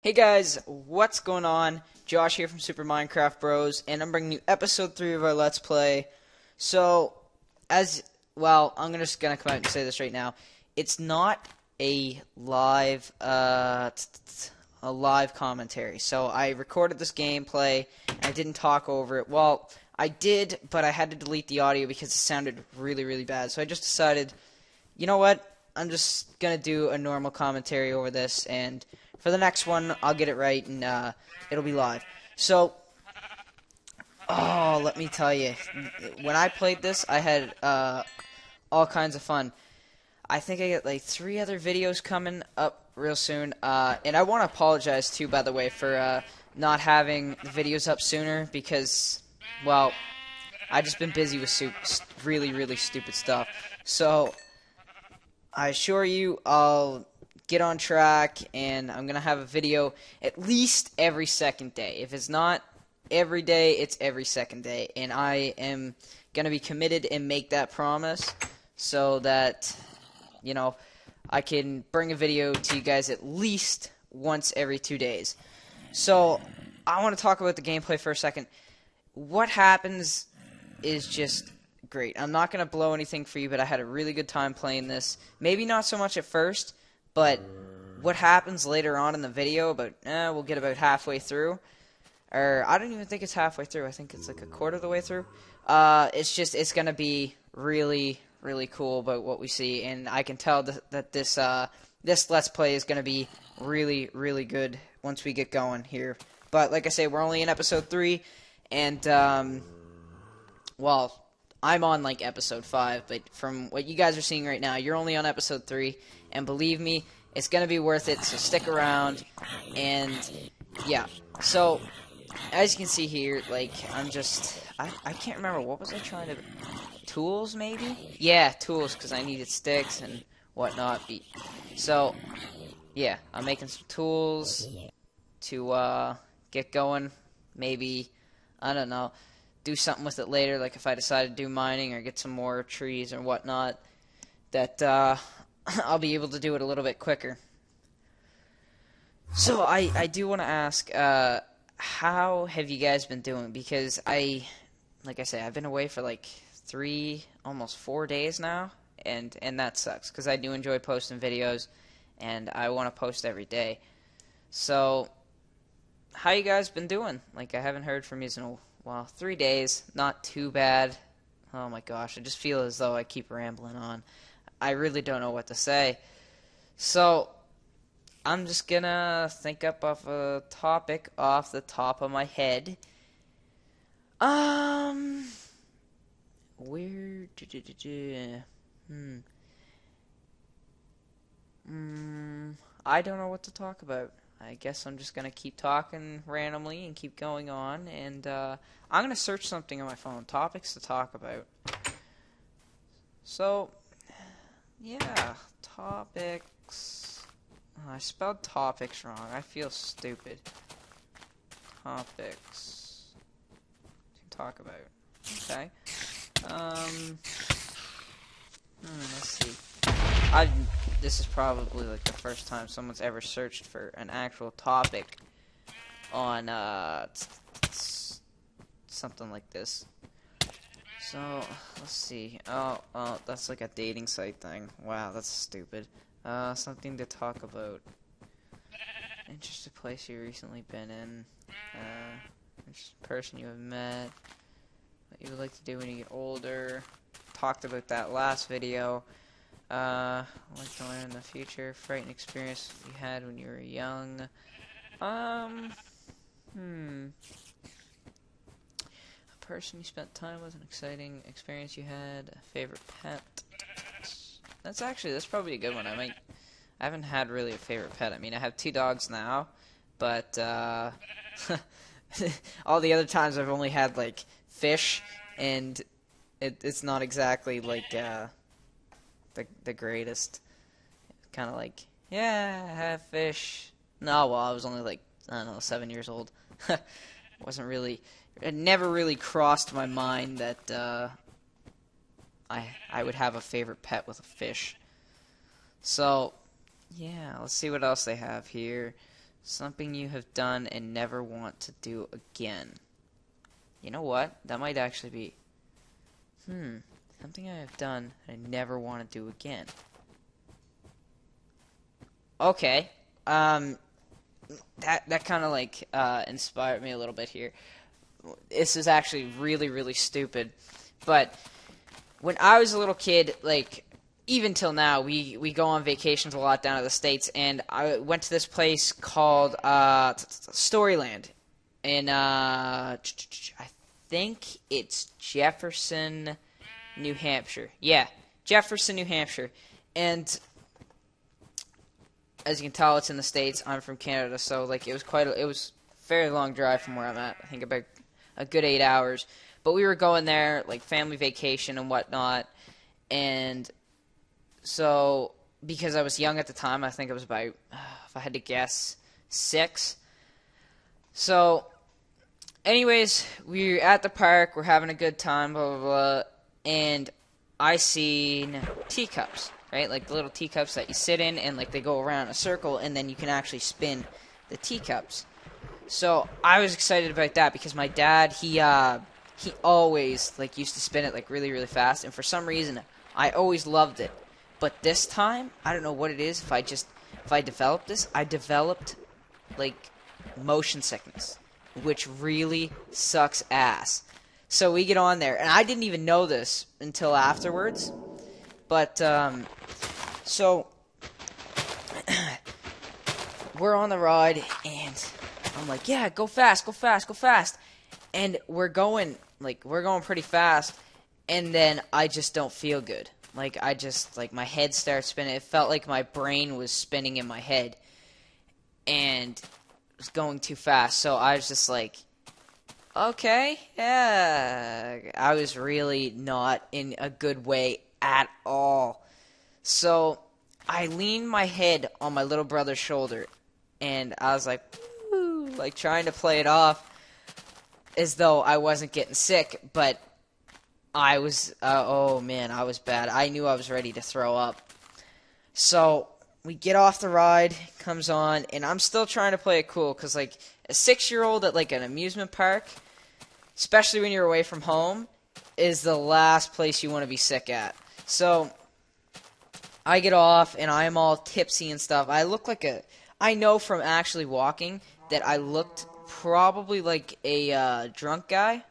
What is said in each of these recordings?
Hey guys, what's going on? Josh here from Super Minecraft Bros, and I'm bringing you episode 3 of our Let's Play. So, I'm just gonna come out and say this right now. It's not a live, a live commentary. So I recorded this gameplay, and I didn't talk over it. Well, I did, but I had to delete the audio because it sounded really, really bad. So I just decided, you know what? I'm just gonna do a normal commentary over this, and for the next one, I'll get it right, and it'll be live. So, let me tell you, when I played this, I had all kinds of fun. I think I got like 3 other videos coming up real soon, and I want to apologize too, by the way, for not having the videos up sooner because, well, I just been busy with really, really stupid stuff. So, I assure you, I'll get on track, and I'm going to have a video at least every second day. If it's not every day, it's every second day. And I am going to be committed and make that promise so that, I can bring a video to you guys at least once every 2 days. So, I want to talk about the gameplay for a second. What happens is just great. I'm not going to blow anything for you, but I had a really good time playing this. Maybe not so much at first, but what happens later on in the video, we'll get about halfway through. Or, I don't even think it's halfway through. I think it's like a quarter of the way through. It's going to be really, really cool about what we see. And I can tell that this Let's Play is going to be really, really good once we get going here. But, like I say, we're only in episode 3. And, well, I'm on, like, episode 5, but from what you guys are seeing right now, you're only on episode 3, and believe me, it's gonna be worth it, so stick around, and, yeah. So, as you can see here, like, I can't remember, what was I trying to, tools, maybe? Yeah, tools, because I needed sticks and whatnot. So, yeah, I'm making some tools to, get going, maybe, I don't know, do something with it later, like if I decide to do mining or get some more trees or whatnot, that I'll be able to do it a little bit quicker. So I do want to ask, how have you guys been doing? Because like I say, I've been away for like 3, almost 4 days now, and that sucks, because I do enjoy posting videos, and I want to post every day. So, how you guys been doing? Like, I haven't heard from you in 3 days, not too bad. Oh my gosh, I just feel as though I keep rambling on. I really don't know what to say. So, I'm just gonna think up of a topic off the top of my head. Where... I don't know what to talk about. I guess I'm just gonna keep talking randomly and keep going on, and I'm gonna search something on my phone. Topics to talk about. So, yeah, topics. Oh, I spelled topics wrong. I feel stupid. Topics to talk about. Okay. Let's see. This is probably like the first time someone's ever searched for an actual topic on something like this. So let's see. Oh, that's like a dating site thing. Wow, that's stupid. Something to talk about. Interesting place you've recently been in. Interesting person you have met. What you would like to do when you get older. Talked about that last video. Like to learn in the future. Frightening experience you had when you were young. A person you spent time with, an exciting experience you had, a favorite pet. That's probably a good one. I haven't had really a favorite pet. I mean, I have 2 dogs now, but, all the other times I've only had, like, fish, and it's not exactly, like, the greatest. Kind of like, yeah, I have fish. No, well, I was only like, I don't know, 7 years old. It never really crossed my mind that I would have a favorite pet with a fish. So, yeah, let's see what else they have here. Something you have done and never want to do again. You know what? That might actually be... Something I have done that I never want to do again. Okay. That kind of, like, inspired me a little bit here. This is actually really, really stupid. But when I was a little kid, like... Even till now, we go on vacations a lot down to the States, and I went to this place called Storyland in I think it's Jefferson, New Hampshire. Yeah, Jefferson, New Hampshire. And as you can tell, it's in the States. I'm from Canada, so like it was a very long drive from where I'm at. I think about a good 8 hours. But we were going there, like family vacation and whatnot, and so, because I was young at the time, I think I was about, if I had to guess, 6. So, anyways, we're at the park, we're having a good time, blah, blah, blah, and I seen teacups, right? Like the little teacups that you sit in, and like they go around in a circle, and then you can actually spin the teacups. So, I was excited about that because my dad, he always, like, used to spin it, like, really, really fast, and for some reason, I always loved it. But this time, I don't know what it is. If I developed this, I developed, like, motion sickness, which really sucks ass. So we get on there, and I didn't even know this until afterwards. But, so, we're on the ride, and I'm like, yeah, go fast, go fast, go fast. And we're going pretty fast, and then I just don't feel good. Like, my head starts spinning. It felt like my brain was spinning in my head. And it was going too fast. So I was just like, okay, yeah. I was really not in a good way at all. So I leaned my head on my little brother's shoulder. And I was like, woo, like trying to play it off as though I wasn't getting sick. But I was, oh man, I was bad. I knew I was ready to throw up. So, we get off the ride, comes on, and I'm still trying to play it cool, because, like, a 6-year-old at, like, an amusement park, especially when you're away from home, is the last place you want to be sick at. So, I get off, and I'm all tipsy and stuff. I know from actually walking that I looked probably like a drunk guy,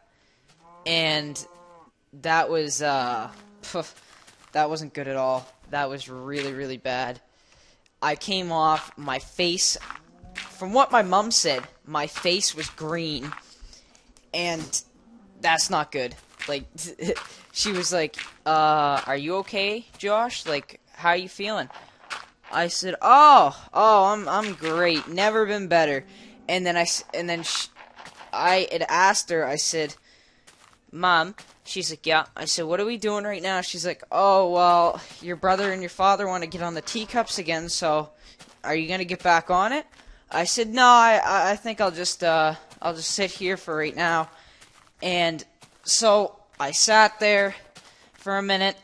and that was, that wasn't good at all. That was really, really bad. I came off, my face, from what my mom said, my face was green, and that's not good. Like, she was like, are you okay, Josh? Like, how are you feeling? I said, I'm great, never been better. And then I had asked her, I said, Mom, she's like, yeah. I said, what are we doing right now? She's like, oh, well, your brother and your father want to get on the teacups again, so are you going to get back on it? I said, no, I think I'll just sit here for right now. And so I sat there for a minute.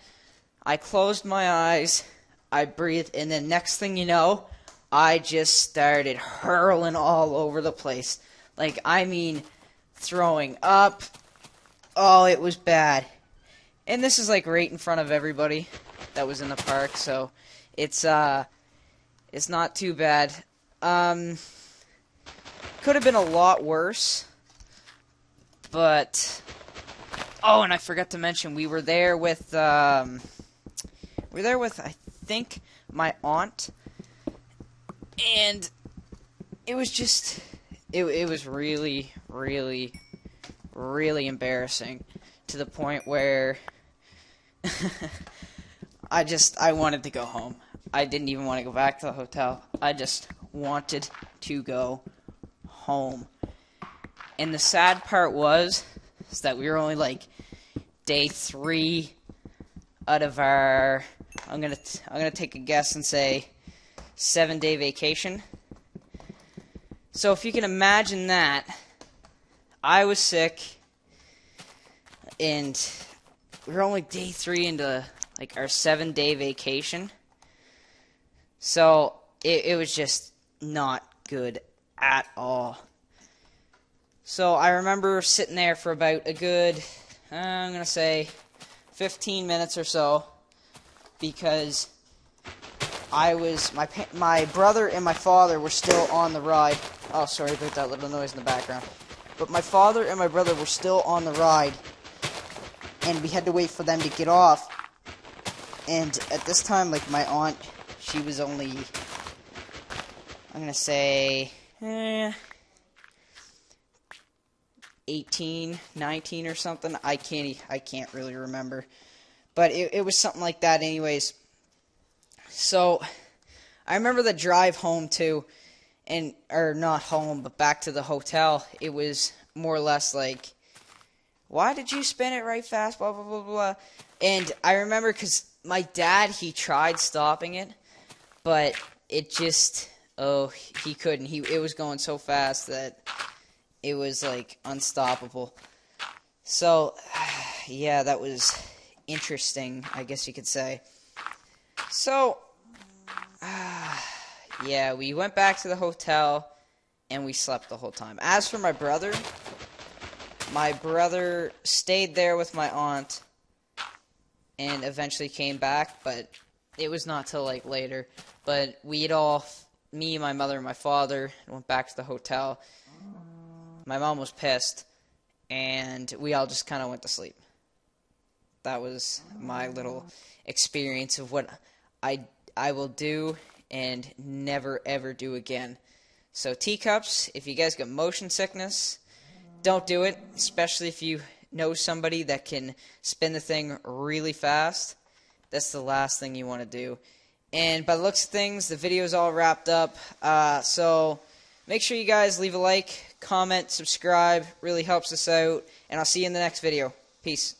I closed my eyes. I breathed, and then next thing you know, I just started hurling all over the place. Like, I mean, throwing up. Oh, it was bad. And this is like right in front of everybody that was in the park, so it's not too bad. Could have been a lot worse. But oh, and I forgot to mention we were there with I think my aunt, and it was just it was really, really, really embarrassing, to the point where I wanted to go home. I didn't even want to go back to the hotel. I just wanted to go home. And the sad part is that we were only like day 3 out of our, I'm gonna take a guess and say 7-day vacation. So if you can imagine that, I was sick, and we were only day 3 into like our 7-day vacation. So it was just not good at all. So I remember sitting there for about a good, I'm going to say, 15 minutes or so, because my brother and my father were still on the ride. Oh, sorry about that little noise in the background. But my father and my brother were still on the ride, and we had to wait for them to get off. And at this time, like, my aunt, she was only, I'm gonna say, 18, 19 or something. I can't really remember. But it was something like that anyways. So, I remember the drive home too, or not home, but back to the hotel. It was more or less like, why did you spin it right fast, blah, blah, blah, blah. And I remember because my dad, he tried stopping it, but it just, he couldn't. It was going so fast that it was, like, unstoppable. So, yeah, that was interesting, I guess you could say. So, yeah, we went back to the hotel, and we slept the whole time. As for my brother stayed there with my aunt, and eventually came back, but it was not till, like, later. But me, my mother, and my father went back to the hotel. My mom was pissed, and we all just kind of went to sleep. That was my little experience of what I will do and never ever do again. So teacups, if you guys got motion sickness, don't do it, especially if you know somebody that can spin the thing really fast. That's the last thing you want to do. And by the looks of things, the video's all wrapped up. So make sure you guys leave a like, comment, subscribe. Really helps us out. And I'll see you in the next video. Peace.